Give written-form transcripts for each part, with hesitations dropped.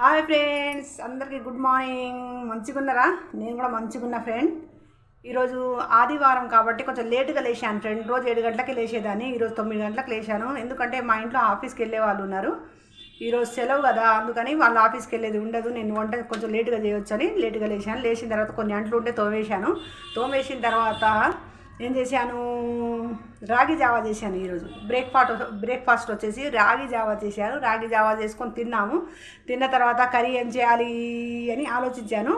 Hi friends, అందరికీ good morning. మంచిగున్నారా? నేను కూడా మంచిగున్నా ఫ్రెండ్. ఈరోజు ఆదివారం కాబట్టి కొంచెం లేటుగా లేచాను ఫ్రెండ్. రోజు 7 గంటలకి లేచేదాన్ని, ఈరోజు 9 గంటలకు లేచాను. ఎందుకంటే మా ఇంట్లో ఆఫీస్కి వెళ్ళే వాళ్ళు ఉన్నారు. ఈరోజు సెలవు కదా, అందుకని వాళ్ళ ఆఫీస్కి వెళ్ళేది ఉండదు. నేను వంట కొంచెం లేటుగా చేయొచ్చు అని లేటుగా లేచాను. లేచిన తర్వాత కొన్ని అంట్లు ఉంటే తోమేశాను. తోమేసిన తర్వాత ఏం చేశాను, రాగి జావా చేశాను. ఈరోజు బ్రేక్ఫాస్ట్ వచ్చేసి రాగి జావా చేశాను. రాగి జావా చేసుకొని తిన్నాము. తిన్న తర్వాత కర్రీ ఏం చేయాలి అని ఆలోచించాను.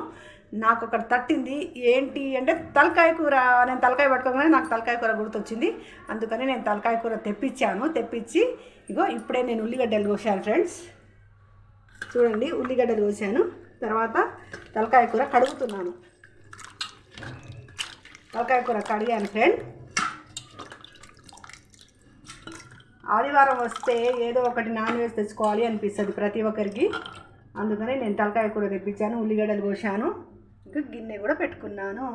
నాకు ఒకటి తట్టింది. ఏంటి అంటే తలకాయ కూర. నేను తలకాయ పట్టుకోగానే నాకు తలకాయ కూర గుర్తొచ్చింది. అందుకని నేను తలకాయ కూర తెప్పించి ఇగో ఇప్పుడే నేను ఉల్లిగడ్డలు కోసాను ఫ్రెండ్స్. చూడండి, ఉల్లిగడ్డలు కోసాను. తర్వాత తలకాయ కూర కడుగుతున్నాను. తలకాయ కూర కడిగాను ఫ్రెండ్. ఆదివారం వస్తే ఏదో ఒకటి నాన్ వెజ్ తెచ్చుకోవాలి అనిపిస్తుంది ప్రతి ఒక్కరికి. అందుకని నేను తలకాయ కూర తెప్పించాను, ఉల్లిగడ్డలు కోసాను. ఇంకా గిన్నె కూడా పెట్టుకున్నాను.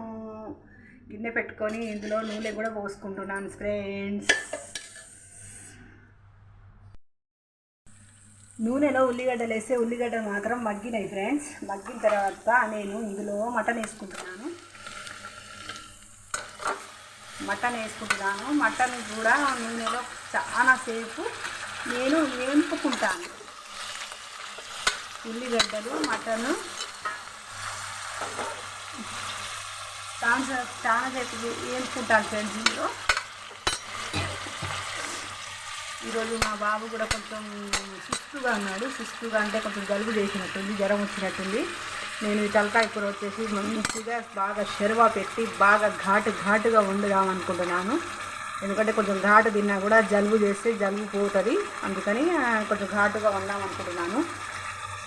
గిన్నె పెట్టుకొని ఇందులో నూనె కూడా పోసుకుంటున్నాను ఫ్రెండ్స్. నూనెలో ఉల్లిగడ్డలు వేస్తే ఉల్లిగడ్డలు మాత్రం మగ్గినాయి ఫ్రెండ్స్. మగ్గిన తర్వాత నేను ఇందులో మటన్ వేసుకుంటున్నాను. మటన్ కూడా నూనెలో చాలాసేపు నేను వేపుకుంటాను. ఉల్లిగడ్డలు మటను చాలాసేపు వేపుకుంటాను ఫ్రెండ్స్. ఇందులో ఈరోజు మా బాబు కూడా కొంచెం సుస్తుగా ఉన్నాడు. సుస్తుగా అంటే కొంచెం జలుబు చేసినట్టుంది, జ్వరం వచ్చినట్టుంది. నేను ఈ తలకాయ కూర వచ్చేసి మంచిగా బాగా షెర్వా పెట్టి బాగా ఘాటుగా వండుదామనుకుంటున్నాను. ఎందుకంటే కొంచెం ఘాటు తిన్నా కూడా జలుబు చేస్తే జలుబు పోతుంది. అందుకని కొంచెం ఘాటుగా వండామనుకుంటున్నాను.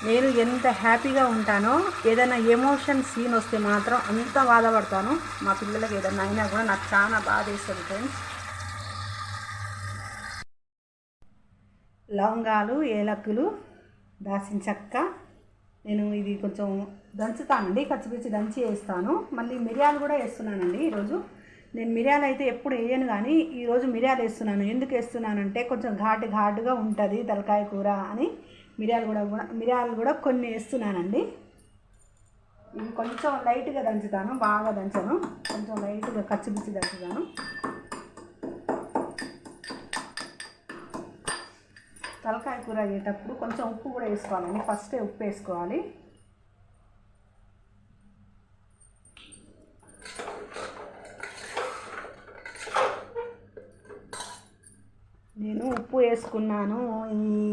నేను ఎంత హ్యాపీగా ఉంటానో, ఏదైనా ఎమోషన్ సీన్ వస్తే మాత్రం అంత బాధపడతాను. మా పిల్లలకి ఏదైనా అయినా కూడా నాకు చాలా బాధ వేస్తుంది ఫ్రెండ్స్. లవంగాలు, ఏలక్కులు, దాల్చిన చెక్క నేను ఇది కొంచెం దంచుతానండి. కచ్చిపిచ్చి దంచి వేస్తాను. మళ్ళీ మిరియాలు కూడా వేస్తున్నానండి. ఈరోజు నేను మిరియాలు అయితే ఎప్పుడు వేయను, కానీ ఈరోజు మిరియాలు వేస్తున్నాను. ఎందుకు వేస్తున్నానంటే కొంచెం ఘాటుగా ఉంటుంది తలకాయ కూర అని మిరియాలు కూడా కొన్ని వేస్తున్నానండి. ఇది కొంచెం లైట్గా దంచుతాను, బాగా దంచను. కొంచెం లైట్గా కచ్చిపిచ్చి దంచుతాను. తలకాయ కూర అయ్యేటప్పుడు కొంచెం ఉప్పు కూడా వేసుకోవాలండి. ఫస్టే ఉప్పు వేసుకోవాలి. నేను ఉప్పు వేసుకున్నాను.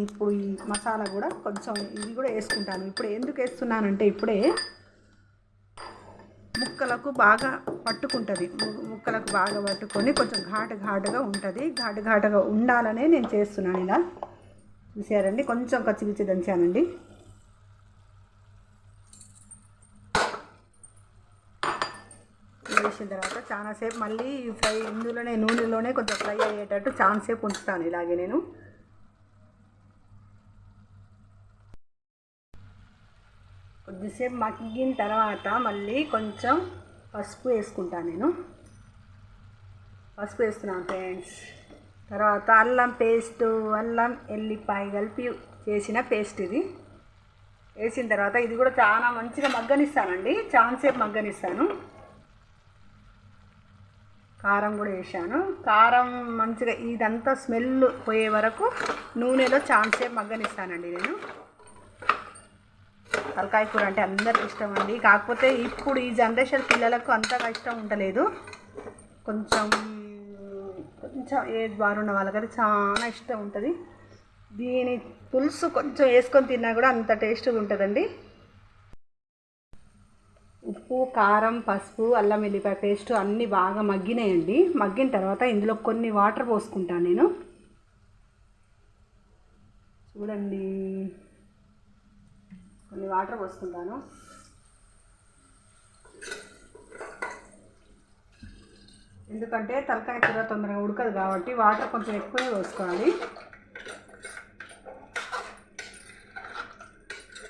ఇప్పుడు ఈ మసాలా కూడా కొంచెం ఇది కూడా వేసుకుంటాను. ఇప్పుడు ఎందుకు వేస్తున్నానంటే ఇప్పుడే ముక్కలకు బాగా పట్టుకుంటుంది. ముక్కలకు బాగా పట్టుకొని కొంచెం ఘాటుగా ఉంటుంది. ఘాటుగా ఉండాలనే నేను చేస్తున్నాను. ఇలా చూసారండి, కొంచెం కచ్చిపిచ్చి దంచానండి. వేసిన తర్వాత చాలాసేపు మళ్ళీ నూనెలోనే కొంచెం ఫ్రై అయ్యేటట్టు చాలాసేపు ఉంచుతాను. ఇలాగే నేను కొద్దిసేపు మగ్గిన తర్వాత మళ్ళీ కొంచెం పసుపు వేసుకుంటాను. నేను పసుపు వేస్తున్నాను ఫ్రెండ్స్. తర్వాత అల్లం ఎల్లిపాయ కలిపి చేసిన పేస్ట్ ఇది వేసిన తర్వాత ఇది కూడా చాలా మంచిగా మగ్గనిస్తానండి. చాలాసేపు మగ్గనిస్తాను. కారం కూడా వేసాను. కారం మంచిగా ఇదంతా స్మెల్ పోయే వరకు నూనెలో చాలాసేపు మగ్గనిస్తానండి. నేను తలకాయ కూర అంటే అందరికి ఇష్టం అండి. కాకపోతే ఇప్పుడు ఈ జనరేషన్ పిల్లలకు అంతగా ఇష్టం ఉండలేదు. కొంచెం ఏజ్ బారున్న వాళ్ళకైతే చాలా ఇష్టం ఉంటుంది. దీని పులుసు కొంచెం వేసుకొని తిన్నా కూడా అంత టేస్ట్గా ఉంటుందండి. ఉప్పు, కారం, పసుపు, అల్లం వెల్లిపాయ పేస్ట్ అన్నీ బాగా మగ్గినాయండి. మగ్గిన తర్వాత ఇందులో కొన్ని వాటర్ పోసుకుంటాను నేను. చూడండి, కొన్ని వాటర్ పోసుకుంటాను. ఎందుకంటే తలకాయ కూర తొందరగా ఉడకదు కాబట్టి వాటర్ కొంచెం ఎక్కువనే పోసుకోవాలి.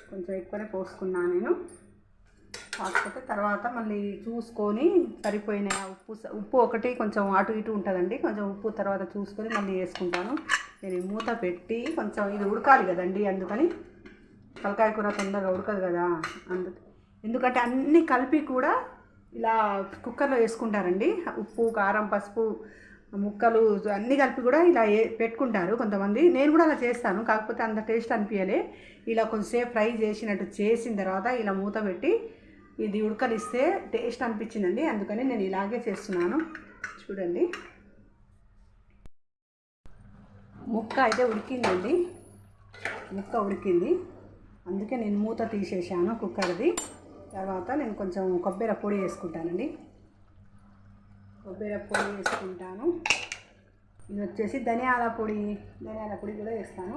కొంచెం ఎక్కువనే పోసుకున్నాను నేను. కాకపోతే తర్వాత మళ్ళీ చూసుకొని సరిపోయిన ఉప్పు ఒకటి కొంచెం అటు ఇటు ఉంటుందండి. కొంచెం ఉప్పు తర్వాత చూసుకొని మళ్ళీ వేసుకుంటాను. నేను మూత పెట్టి కొంచెం ఇది ఉడకాలి కదండి, అందుకని తలకాయ కూర తొందరగా ఉడకదు కదా ఎందుకంటే అన్నీ కలిపి కూడా ఇలా కుక్కర్లో వేసుకుంటారండి. ఉప్పు, కారం, పసుపు, ముక్కలు అన్నీ కలిపి కూడా ఇలా పెట్టుకుంటారు కొంతమంది. నేను కూడా అలా చేస్తాను, కాకపోతే అంత టేస్ట్ అనిపించలే. ఇలా కొంచెంసేపు ఫ్రై చేసినట్టు చేసిన తర్వాత ఇలా మూత పెట్టి ఇది ఉడకలిస్తే టేస్ట్ అనిపించిందండి. అందుకని నేను ఇలాగే చేస్తున్నాను. చూడండి, ముక్క అయితే ఉడికిందండి. ముక్క ఉడికింది, అందుకే నేను మూత తీసేసాను కుక్కర్ది. తర్వాత నేను కొంచెం కొబ్బరి పొడి వేసుకుంటానండి. కొబ్బరి పొడి వేసుకుంటాను. ఇది వచ్చేసి ధనియాల పొడి కూడా వేస్తాను.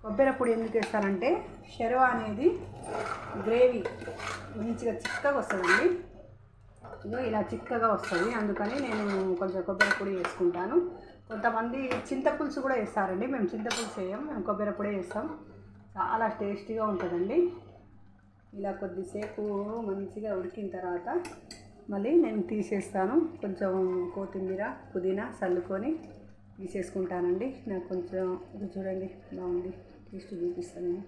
కొబ్బరి పొడి ఎందుకు వేస్తానంటే షెర్వా అనేది గ్రేవీ మంచిగా చిక్కగా వస్తుందండి. ఇదో ఇలా చిక్కగా వస్తుంది, అందుకని నేను కొంచెం కొబ్బరి పొడి వేసుకుంటాను. కొంతమంది చింతపులుసు కూడా వేస్తారండి. మేము చింతపులుసు వేయం, మేము కొబ్బరి పొడి వేస్తాం. చాలా టేస్టీగా ఉంటుందండి. ఇలా కొద్దిసేపు మంచిగా ఉడికిన తర్వాత మళ్ళీ నేను తీసేస్తాను. కొంచెం కొత్తిమీర, పుదీనా చల్లుకొని తీసేసుకుంటానండి. నాకు కొంచెం ఇది చూడండి బాగుంది, టేస్ట్ చూపిస్తాను నేను.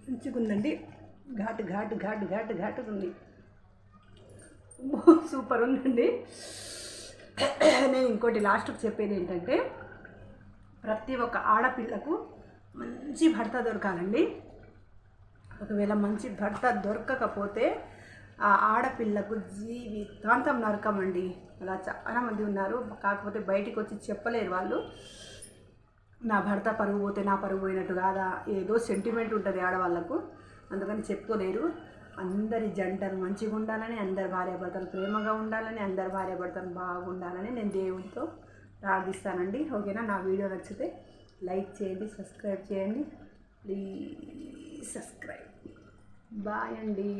మంచిగా ఉందండి, ఘాటు ఉంది. సూపర్ ఉందండి. నేను ఇంకోటి లాస్ట్కి చెప్పేది ఏంటంటే ప్రతి ఒక్క ఆడపిల్లకు మంచి భర్త దొరకాలండి. ఒకవేళ మంచి భర్త దొరకకపోతే ఆ ఆడపిల్లకు జీవితాంతం నరకమండి. అలా చాలామంది ఉన్నారు, కాకపోతే బయటికి వచ్చి చెప్పలేరు వాళ్ళు. నా భర్త పరుగు పోతే నా పరుగు పోయినట్టు కాదా, ఏదో సెంటిమెంట్ ఉంటుంది ఆడవాళ్ళకు, అందుకని చెప్పుకోలేరు. అందరి జంటలు మంచిగా ఉండాలని, అందరి భార్యాభర్తలు ప్రేమగా ఉండాలని, అందరి భార్యాభర్తలు బాగుండాలని నేను దేవుడితో ప్రార్థిస్తానండి. ఓకేనా? నా వీడియో నచ్చితే లైక్ చేయండి, సబ్స్క్రైబ్ చేయండి, ప్లీజ్ సబ్స్క్రైబ్. బాయ్ అండి.